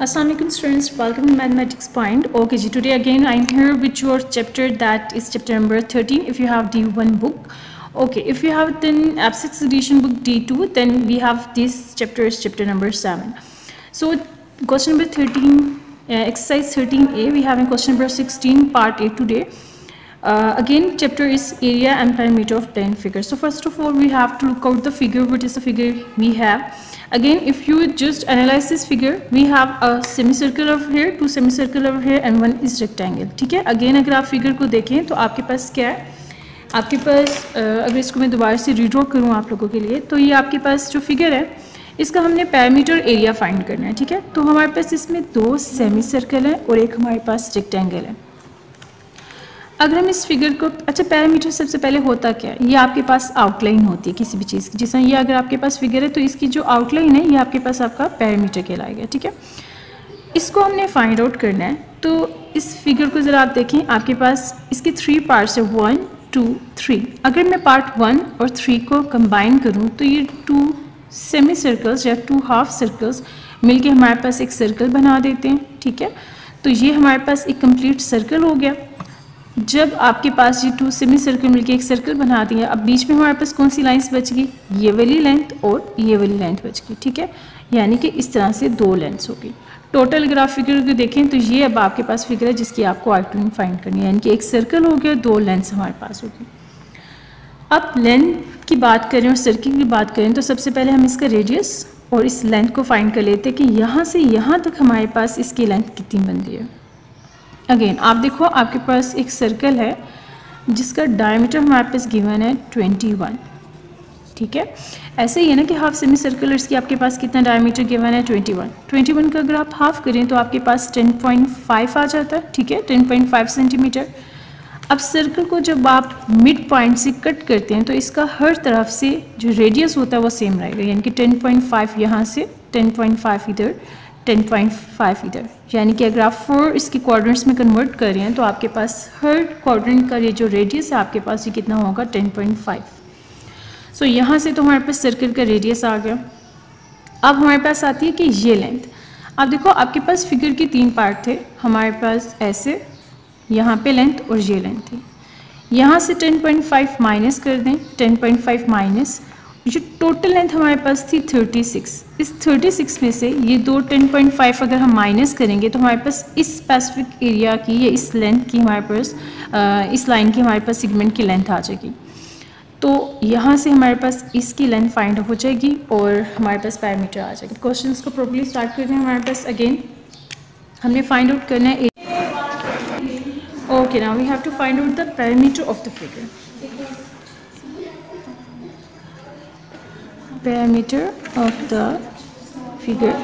Assalamualaikum students, welcome to Mathematics Point. Okay ji, today again I am here with your chapter, that is chapter number 13 if you have D1 book. Okay, if you have then Ab6 edition book D2, then we have this chapter is chapter number 7. So question number 13, exercise 13a, we have in question number 16 part A today. Again chapter is area and perimeter of plane figure. So first of all we have to look out the figure. What is the figure we have? Again, if you just analyze this figure, we have a semicircle over here, two semicircle over here and one is rectangle. ठीक है, again अगर आप figure को देखें तो आपके पास क्या है, आपके पास अगर इसको मैं दोबारा से रीड्रॉ करूँ आप लोगों के लिए, तो ये आपके पास जो फिगर है इसका हमने पैरामीटर एरिया फाइंड करना है. ठीक है, तो हमारे पास इसमें दो सेमीसर्कल है और एक हमारे पास रेक्टेंगल है. अगर हम इस फिगर को, अच्छा पैरामीटर सबसे पहले होता क्या है, ये आपके पास आउटलाइन होती है किसी भी चीज़ की. जैसा ये अगर आपके पास फिगर है तो इसकी जो आउटलाइन है ये आपके पास आपका पैरामीटर कहलाएगा. ठीक है, इसको हमने फाइंड आउट करना है. तो इस फिगर को ज़रा आप देखें, आपके पास इसके 3 पार्ट्स है, 1 2 3. अगर मैं पार्ट 1 और 3 को कंबाइन करूँ तो ये 2 सेमी सर्कल्स या 2 हाफ सर्कल्स मिलके हमारे पास एक सर्कल बना देते हैं. ठीक है, तो ये हमारे पास एक कंप्लीट सर्कल हो गया. जब आपके पास ये 2 सेमी सर्कल मिलके एक सर्कल बना दिया, अब बीच में हमारे पास कौन सी लाइंस बच गई, ये वाली लेंथ और ये वाली लेंथ बच गई. ठीक है, यानी कि इस तरह से 2 लेंथ्स होगी. टोटल अगर आप फिगर को देखें तो ये अब आपके पास फिगर है जिसकी आपको आउटलाइन फाइंड करनी है, यानी कि एक सर्कल हो गया, 2 लेंथ्स हमारे पास होगी. अब लेंथ की बात करें और सर्किल की बात करें तो सबसे पहले हम इसका रेडियस और इस लेंथ को फाइंड कर लेते हैं कि यहाँ से यहाँ तक हमारे पास इसकी लेंथ कितनी बनती है. अगेन आप देखो, आपके पास एक सर्कल है जिसका डायमीटर हमारे पास गिवन है 21. ठीक है, ऐसे ही है ना कि हाफ सेमी सर्कुलर्स की आपके पास कितना डायमीटर गिवन है 21 का अगर आप हाफ करें तो आपके पास 10.5 आ जाता है. ठीक है, 10.5 सेंटीमीटर. अब सर्कल को जब आप मिड पॉइंट से कट करते हैं तो इसका हर तरफ से जो रेडियस होता है वो सेम रहेगा, यानी कि 10.5 यहाँ से 10.5 इधर 10.5 इधर, यानी कि अगर आप 4 इसके क्वाड्रेंट्स में कन्वर्ट कर रहे हैं तो आपके पास हर क्वाड्रेंट का ये जो रेडियस है आपके पास ये कितना होगा 10.5. सो यहाँ से तो हमारे पास सर्कल का रेडियस आ गया. अब हमारे पास आती है कि ये लेंथ. आप देखो आपके पास फिगर के 3 पार्ट थे, हमारे पास ऐसे यहाँ पे लेंथ और ये लेंथ थी. यहाँ से 10.5 माइनस कर दें, 10.5 माइनस, जो टोटल लेंथ हमारे पास थी 36. इस 36 में से ये 10.5 अगर हम माइनस करेंगे तो हमारे पास इस स्पेसिफिक एरिया की या इस लेंथ की हमारे पास इस लाइन की हमारे पास सेगमेंट की लेंथ आ जाएगी. तो यहाँ से हमारे पास इसकी लेंथ फाइंड हो जाएगी और हमारे पास पैरामीटर आ जाएगी. क्वेश्चंस को प्रॉपर्ली स्टार्ट करते हैं. हमारे पास अगेन हमने फाइंड आउट करना है. Okay, now we have to find out the parameter of the figure. Parameter of the figure.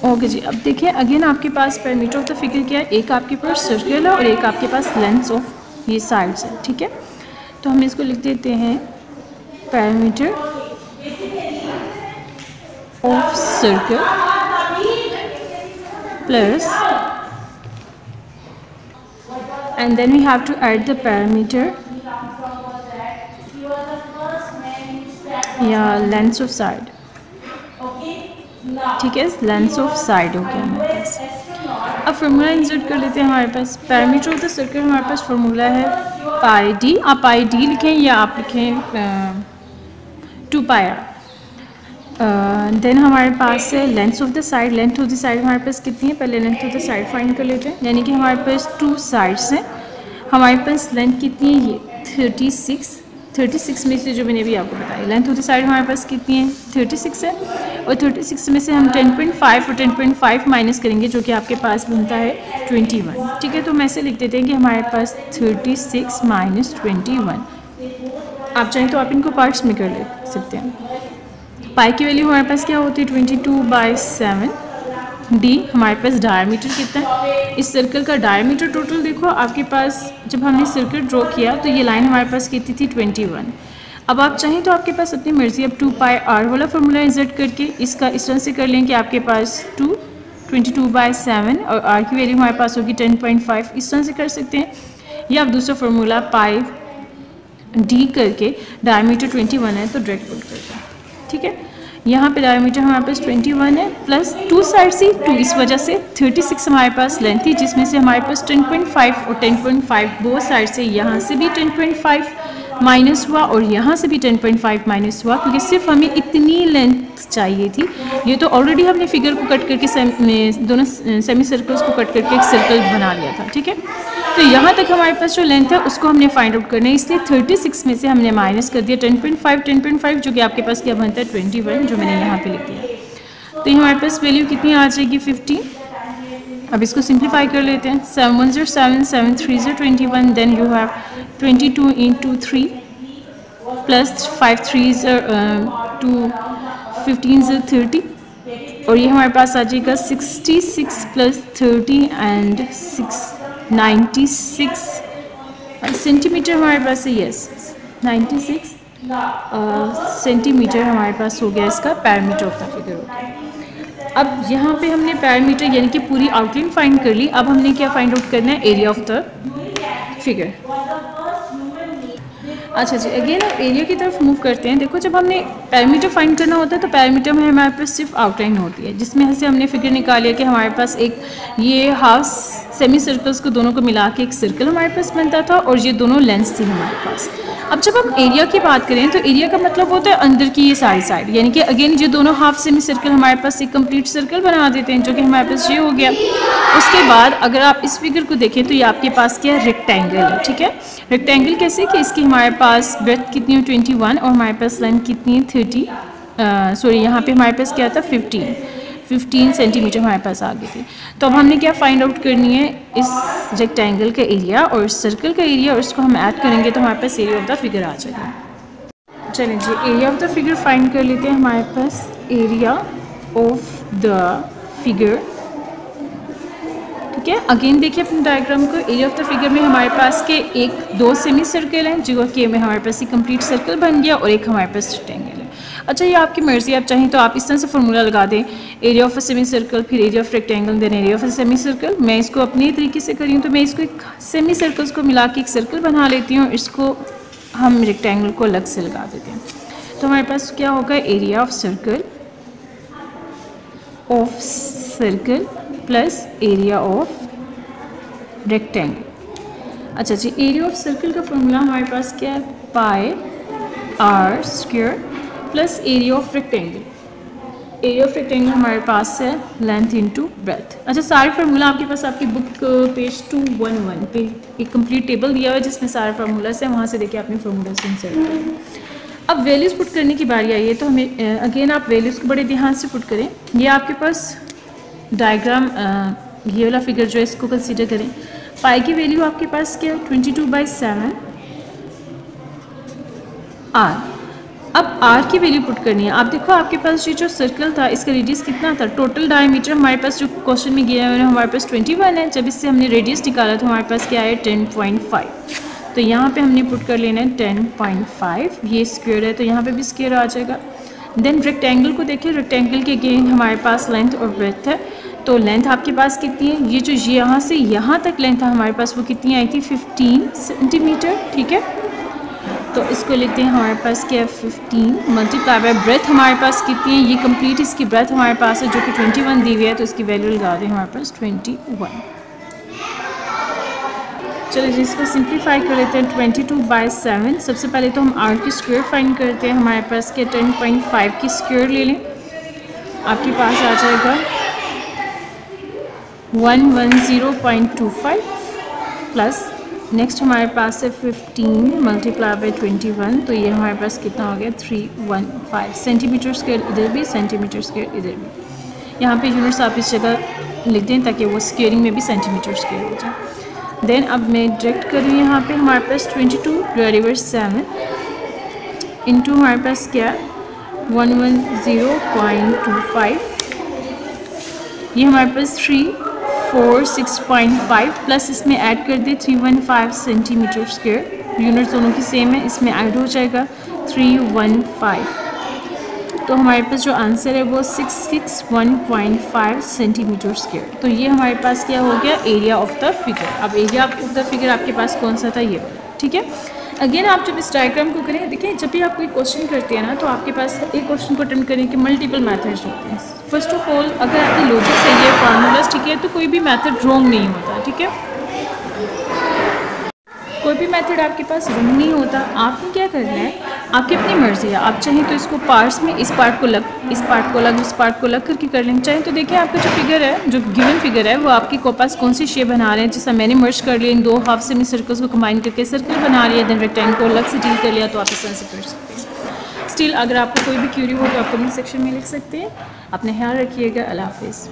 Okay जी, अब देखिए अगेन आपके पास पैरामीटर ऑफ द फिगर क्या है, एक आपके पास सर्कल है और एक आपके पास लेंथ्स ऑफ ये साइड्स है. ठीक है, तो हम इसको लिख देते हैं perimeter of circle plus and then we have to add the perimeter या लेंथ ऑफ साइड. ठीक है, लेंथ ऑफ साइड हो गया हमारे पास. अब फार्मूला इंसर्ट कर लेते हैं. हमारे पास पैरामीटर ऑफ द सर्कल हमारे पास फार्मूला है पाई डी. आप पाई डी लिखें या आप लिखें 2 पाई आर. देन हमारे पास है length of the side. Length of the side हमारे पास कितनी है, पहले length of the side find कर लेते हैं. यानी कि हमारे पास 2 साइड्स हैं, हमारे पास लेंथ कितनी है, ये 36 में से जो मैंने अभी आपको बताया लेंथ ऑफ द साइड हमारे पास कितनी है 36 है, और 36 में से हम 10.5 और 10.5 माइनस करेंगे जो कि आपके पास बनता है 21. ठीक है, तो हम ऐसे लिख देते हैं कि हमारे पास 36 माइनस 21. आप चाहें तो आप इनको पार्ट्स में कर ले सकते हैं. पाई की वैल्यू हमारे पास क्या होती है 22/7. डी हमारे पास डायमीटर कितना है, इस सर्कल का डायमीटर टोटल देखो आपके पास जब हमने सर्कल ड्रॉ किया तो ये लाइन हमारे पास कितनी थी 21. अब आप चाहें तो आपके पास अपनी मर्जी, अब 2 पाई आर वाला फार्मूला इंसर्ट करके इसका इस तरह से कर लें कि आपके पास 22/7 और आर की वैल्यू हमारे पास होगी 10.5. इस तरह से कर सकते हैं, या आप दूसरा फार्मूला पाई डी करके डायमीटर 21 है तो डायरेक्ट पुट करते हैं. ठीक है, यहाँ पे डायमीटर हमारे पास 21 है प्लस 2 साइड से 2, इस वजह से 36 हमारे पास लेंथ थी, जिसमें से हमारे पास 10.5 और 10.5 बोथ साइड से, यहाँ से भी 10.5 माइनस हुआ और यहाँ से भी 10.5 माइनस हुआ, क्योंकि सिर्फ हमें इतनी लेंथ चाहिए थी। ये तो ऑलरेडी हमने फिगर को कट करके दोनों सेमी सर्कल्स को कट करके एक सर्कल बना लिया था, ठीक है। तो यहाँ तक हमारे पास जो लेंथ है उसको हमने फाइंड आउट करना है, इसलिए 36 में से हमने माइनस कर दिया 10.5 जो कि आपके पास क्या बनता है 21, जो मैंने यहाँ पे लिख दिया। तो ये हमारे पास वैल्यू कितनी आ जाएगी 15। अब इसको सिंप्लीफाई कर लेते हैं, 7 1 0 7 7 3 0 21, then you have 22 into 3 plus 5 3 2 15 30, और ये हमारे पास आ जाएगा 66 प्लस 30 एंड 96 सेंटीमीटर हमारे पास है, यस 96 सेंटीमीटर हमारे पास हो गया, इसका पैरामीटर ऑफ द फिगर हो गया। अब यहाँ पे हमने पैरामीटर यानी कि पूरी आउटलाइन फाइंड कर ली। अब हमने क्या फाइंड आउट करना है, एरिया ऑफ द फिगर। अच्छा जी, अगेन आप एरिया की तरफ मूव करते हैं। देखो, जब हमने पैरामीटर फाइंड करना होता है तो पैरामीटर में हमारे पास सिर्फ आउटलाइन होती है, जिसमें से हमने फिगर निकाल लिया कि हमारे पास एक ये हाफ सेमी सर्कल्स को दोनों को मिला के एक सर्कल हमारे पास बनता था, और ये दोनों लेंस थी हमारे पास। अब जब हम एरिया की बात करें तो एरिया का मतलब होता है अंदर की ये सारी साइड, यानी कि अगेन ये दोनों हाफ सेमी सर्कल हमारे पास एक कंप्लीट सर्कल बना देते हैं, जो कि हमारे पास ये हो गया। उसके बाद अगर आप इस फिगर को देखें तो ये आपके पास क्या रेक्टेंगल है, ठीक है। रेक्टेंगल कैसे कि इसकी हमारे पास ब्रेथ कितनी है 21 और हमारे पास लेंथ कितनी है 30, सॉरी यहाँ पे हमारे पास क्या था 15 सेंटीमीटर हमारे पास आ गई थी। तो अब हमने क्या फाइंड आउट करनी है, इस रेक्टेंगल का एरिया और इस सर्कल का एरिया, और इसको हम ऐड करेंगे तो हमारे पास एरिया ऑफ द फिगर आ जाएगा। चलिए जी, area of the figure find कर लेते हैं। हमारे पास एरिया ऑफ द फिगर, ठीक है। अगेन देखिए अपने डायग्राम को, एरिया ऑफ द फिगर में हमारे पास के दो सेमी सर्कल हैं, जो कि में हमारे पास एक कंप्लीट सर्कल बन गया और एक हमारे पास रेक्टेंगल है। अच्छा, ये आपकी मर्जी, आप चाहें तो आप इस तरह से फॉर्मूला लगा दें, area of a semicircle फिर area of rectangle then area of a semicircle. मैं इसको अपने तरीके से करी हूँ, तो मैं इसको एक सेमी सर्कल्स को मिला के एक सर्कल बना लेती हूँ, इसको हम रेक्टेंगल को अलग से लगा देते हैं। तो हमारे पास क्या होगा, area of circle plus area of rectangle. अच्छा जी, एरिया ऑफ सर्कल का फॉर्मूला हमारे पास क्या है, pi r square plus area of rectangle. Area of rectangle हमारे पास है लेंथ इनटू ब्रेथ। अच्छा, सारे फार्मूला आपके पास आपकी बुक पेज 211 पे एक कंप्लीट टेबल दिया हुआ है जिसमें सारे फार्मूलास हैं, वहाँ से देखिए आपने फार्मूलास इंसर्ट करें। अब वैल्यूज़ पुट करने की बारी आई है, तो हमें अगेन आप वैल्यूज़ को बड़े ध्यान से पुट करें। ये आपके पास डायग्राम, ये वाला फिगर जो है इसको कंसीडर करें। पाई की वैल्यू आपके पास क्या है 22/7 आर। अब आर की वैल्यू पुट करनी है। आप देखो आपके पास ये जो सर्कल था इसका रेडियस कितना था, टोटल डायमीटर हमारे पास जो क्वेश्चन में गया है हमारे पास 21 है। जब इससे हमने रेडियस निकाला तो हमारे पास क्या है 10.5। तो यहाँ पे हमने पुट कर लेना है 10.5। ये स्क्वायर है तो यहाँ पे भी स्क्वायर आ जाएगा। देन रेक्टेंगल को देखिए, रेक्टेंगल के अगेन हमारे पास लेंथ और ब्रेथ है। तो लेंथ आपके पास कितनी है, ये जो यहाँ से यहाँ तक लेंथ है हमारे पास वो कितनी आई थी 15 सेंटीमीटर, ठीक है। तो इसको लिखते हैं हमारे पास क्या है 15 मल्टीप्लाई बाय ब्रेथ हमारे पास कितनी है, ये कंप्लीट इसकी ब्रेथ हमारे पास है जो कि 21 दी हुई है, तो इसकी वैल्यू लगा दें हमारे पास 21। चलिए जी, इसको सिंप्लीफाई कर लेते हैं 22/7। सबसे पहले तो हम आर की स्क्वायर फाइंड करते हैं। हमारे पास क्या 10.5 की स्क्वायर ले लें, आपके पास आ जाएगा 110.25 प्लस नेक्स्ट हमारे पास है 15 मल्टीप्लाई बाय 21, तो ये हमारे पास कितना हो गया 315 सेंटीमीटर स्क्वायर, इधर भी सेंटीमीटर स्क्वायर इधर भी। यहाँ पे यूनिट्स आप इस जगह लिख दें ताकि वो स्क्वेयरिंग में भी सेंटीमीटर स्क्वायर हो जाए। देन अब मैं डायरेक्ट करूँ, यहाँ पे हमारे पास 22/7 इंटू हमारे पास क्या 110.25, ये हमारे पास 346.5 प्लस इसमें ऐड कर दे 315 सेंटीमीटर स्क्वायर। यूनिट दोनों की सेम है, इसमें ऐड हो जाएगा 315। तो हमारे पास जो आंसर है वो 661.5 सेंटीमीटर स्क्वायर। तो ये हमारे पास क्या हो गया एरिया ऑफ द फिगर। अब एरिया ऑफ द फिगर आपके पास कौन सा था, ये ठीक है। अगेन आप जब इस डायग्राम को करें, देखिए जब भी आप कोई क्वेश्चन करते हैं ना, तो आपके पास एक क्वेश्चन को अटेंड करने के मल्टीपल मेथड्स होते हैं। फर्स्ट ऑफ ऑल, अगर आपकी लॉजिक सही है, फार्मूलाज ठीक है, तो कोई भी मेथड रॉन्ग नहीं होता, ठीक है, कोई भी मेथड आपके पास रॉन्ग नहीं होता। आपने क्या करना है, आपकी अपनी मर्जी है, आप चाहें तो इसको पार्ट्स में इस पार्ट को अलग, इस पार्ट को अलग, इस पार्ट को अलग करके कर लेंगे। चाहें तो देखिए आपका जो फिगर है, जो गिवन फिगर है, वो आपके पास कौन सी शेप बना रहे हैं। जैसा मैंने मर्ज कर लिया इन दो हाफ सेमी सर्कल्स को कंबाइन करके सर्कल बना लिया, देन रेक्टेंगल को अलग से डील कर लिया, तो आप इस तरह से कर सकते हैं। स्टिल अगर आपको कोई भी क्यूरी हो तो आप कमेंट सेक्शन में लिख सकते हैं। अपना ख्याल रखिएगा। अल्लाह हाफिज़।